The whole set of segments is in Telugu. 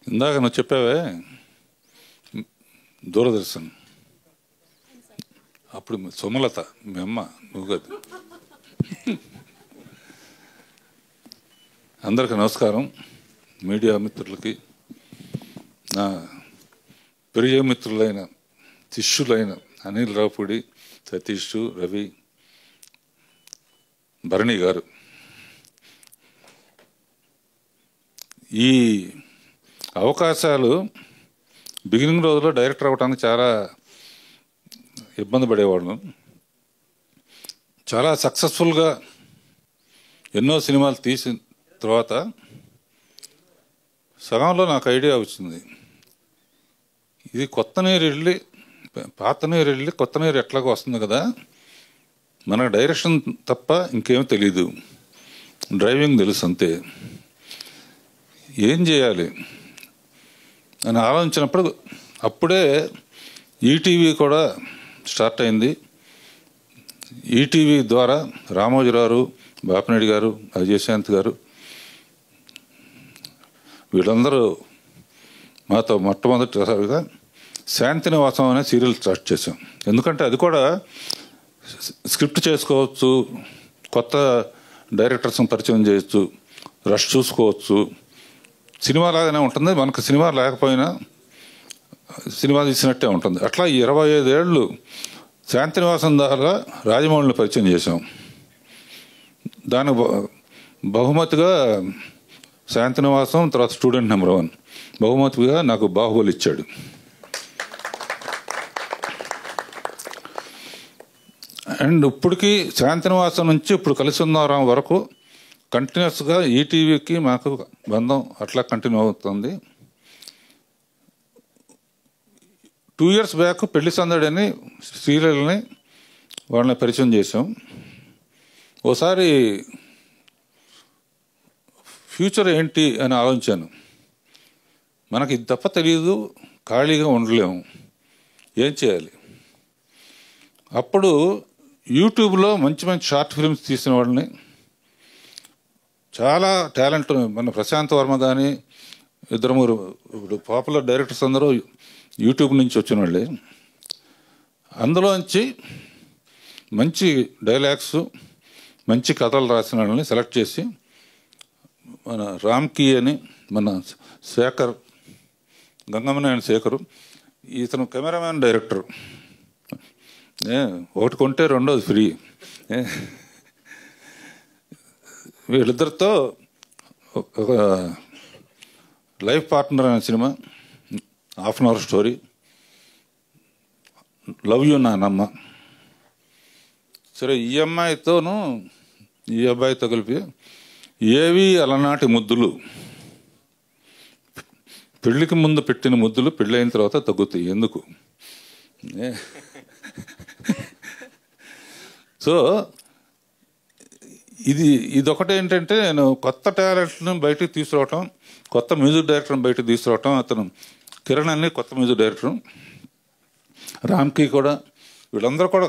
ఇందాక నువ్వు చెప్పావే దూరదర్శన్, అప్పుడు సుమలత మీ అమ్మ, నువ్వు కదా. అందరికీ నమస్కారం. మీడియా మిత్రులకి, నా ప్రియ మిత్రులైన శిష్యులైన అనిల్ రావుపూడి, సతీష్, రవి, భరణి గారు, ఈ అవకాశాలు బిగినింగ్ రోజుల్లో డైరెక్టర్ అవ్వడానికి చాలా ఇబ్బంది పడేవాడు. చాలా సక్సెస్ఫుల్గా ఎన్నో సినిమాలు తీసిన తర్వాత సగంలో నాకు ఐడియా వచ్చింది, ఇది కొత్త నీరు వెళ్ళి పాత నీరు వెళ్ళి కొత్త నీరు ఎట్లాగో వస్తుంది కదా, మనకు డైరెక్షన్ తప్ప ఇంకేమీ తెలీదు, డ్రైవింగ్ తెలుసు అంతే, ఏం చేయాలి అని ఆలోచించినప్పుడు అప్పుడే ఈటీవీ కూడా స్టార్ట్ అయింది. ఈటీవీ ద్వారా రామోజీరావు, బాపినేడి గారు, అజయశాంత్ గారు వీళ్ళందరూ మాతో మొట్టమొదటిసారిగా శాంతినివాసం అనే సీరియల్ స్టార్ట్ చేసాం. ఎందుకంటే అది కూడా స్క్రిప్ట్ చేసుకోవచ్చు, కొత్త డైరెక్టర్స్ని పరిచయం చేయొచ్చు, రష్ చూసుకోవచ్చు, సినిమా లాగానే ఉంటుంది. మనకు సినిమా లేకపోయినా సినిమా తీసినట్టే ఉంటుంది. అట్లా 25 ఏళ్ళు శాంతినివాసం ద్వారా రాజమౌళిని పరిచయం చేశాం. దానికి బహుమతిగా శాంతినివాసం, తర్వాత స్టూడెంట్ నెంబర్ 1 బహుమతిగా నాకు బాహుబలి ఇచ్చాడు. అండ్ ఇప్పటికీ శాంతినివాసం నుంచి ఇప్పుడు కలిసి ఉన్నారాం వరకు కంటిన్యూస్గా ఈటీవీకి మాకు బంధం అట్లా కంటిన్యూ అవుతుంది. 2 years బ్యాక్ పెళ్లి సందడి అని సీరియల్ని వాళ్ళని పరిచయం చేసాం. ఓసారి ఫ్యూచర్ ఏంటి అని ఆలోచించాను. మనకి ఇది తప్ప తెలియదు, ఖాళీగా ఉండలేము, ఏం చేయాలి? అప్పుడు యూట్యూబ్లో మంచి మంచి షార్ట్ ఫిల్మ్స్ తీసిన వాళ్ళని, చాలా టాలెంట్, మన ప్రశాంత్ వర్మ కానీ, 2-3 ఇప్పుడు పాపులర్ డైరెక్టర్స్ అందరూ యూట్యూబ్ నుంచి వచ్చిన వాళ్ళే. అందులోంచి మంచి డైలాగ్స్, మంచి కథలు రాసిన వాళ్ళని సెలెక్ట్ చేసి మన రామ్కి అని, మన శేఖర్, గంగమనేని శేఖరు, ఇతను కెమెరామ్యాన్ డైరెక్టర్, ఒకటి కొంటే రెండోది ఫ్రీ. వీళ్ళిద్దరితో ఒక లైఫ్ పార్ట్నర్ అనే cinema, 1/2 hour story, love you నానమ్మ. సరే, ఈ అమ్మాయితోనూ ఈ అబ్బాయితో కలిపి ఏవి అలనాటి ముద్దులు, పెళ్ళికి ముందు పెట్టిన ముద్దులు పెళ్ళైన తర్వాత తగ్గుతాయి ఎందుకు. సో ఇదొకటి ఏంటంటే, నేను కొత్త టాలెంట్ని బయటకు తీసుకురావటం, కొత్త మ్యూజిక్ డైరెక్టర్ని బయటకు తీసుకురావటం. అతను కిరణ్ అని కొత్త మ్యూజిక్ డైరెక్టర్, రామ్కి కూడా, వీళ్ళందరూ కూడా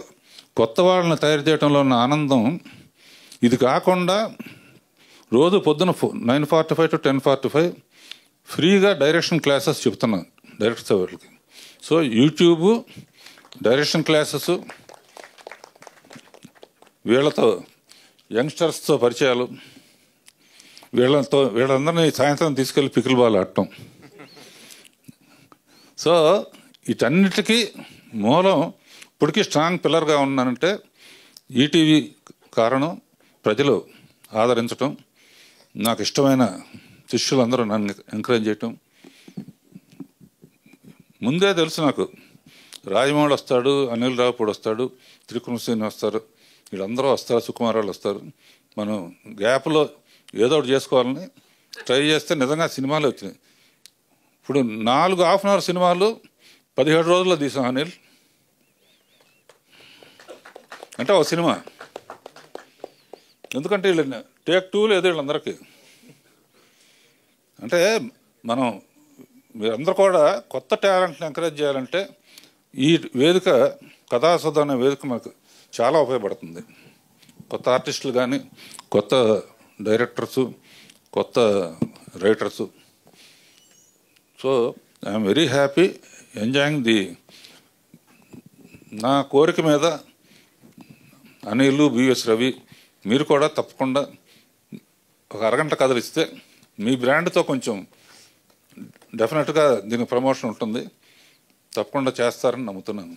కొత్త వాళ్ళని తయారు చేయడంలో ఉన్న ఆనందం. ఇది కాకుండా రోజు పొద్దున 9:45 to 10:45 ఫ్రీగా డైరెక్షన్ క్లాసెస్ చెప్తున్నాను డైరెక్టర్స్ వాళ్ళకి. సో యూట్యూబ్ డైరెక్షన్ క్లాసెస్, వీళ్ళతో యంగ్స్టర్స్తో పరిచయాలు, వీళ్ళందరినీ సాయంత్రం తీసుకెళ్ళి పికిల్ బాల్ ఆడటం. సో వీటన్నిటికీ మూలం, ఇప్పటికీ స్ట్రాంగ్ పిల్లర్గా ఉన్నానంటే ఈటీవీ కారణం ప్రజలు ఆదరించటం, నాకు ఇష్టమైన శిష్యులందరూ నన్ను ఎంకరేజ్ చేయటం. ముందే తెలుసు నాకు, రాజమౌళి వస్తాడు, అనిల్ రావుపూడి వస్తాడు, త్రికృష్ణ శ్రీని వస్తారు, వీళ్ళందరూ వస్తారు, సుకుమారాలు వస్తారు. మనం గ్యాప్లో ఏదో ఒకటి చేసుకోవాలని ట్రై చేస్తే నిజంగా సినిమాలు వచ్చినాయి. ఇప్పుడు 4 1/2 hour సినిమాలు 17 రోజుల్లో తీసాం అనిల్. అంటే ఒక సినిమా, ఎందుకంటే వీళ్ళు టేక్ 2 లేదు వీళ్ళందరికీ. అంటే మనం మీరందరూ కూడా కొత్త టాలెంట్ని ఎంకరేజ్ చేయాలంటే ఈ వేదిక, కథాసౌధ అనే వేదిక మాకు చాలా ఉపయోగపడుతుంది. కొత్త ఆర్టిస్టులు కానీ, కొత్త డైరెక్టర్సు, కొత్త writers so I'm very happy enjoying the. నా కోరిక మీద అనిల్, బిఎస్ రవి మీరు కూడా తప్పకుండా ఒక అరగంట కథలు ఇస్తే మీ బ్రాండ్తో కొంచెం డెఫినెట్గా దీనికి ప్రమోషన్ ఉంటుంది, తప్పకుండా చేస్తారని నమ్ముతున్నాను.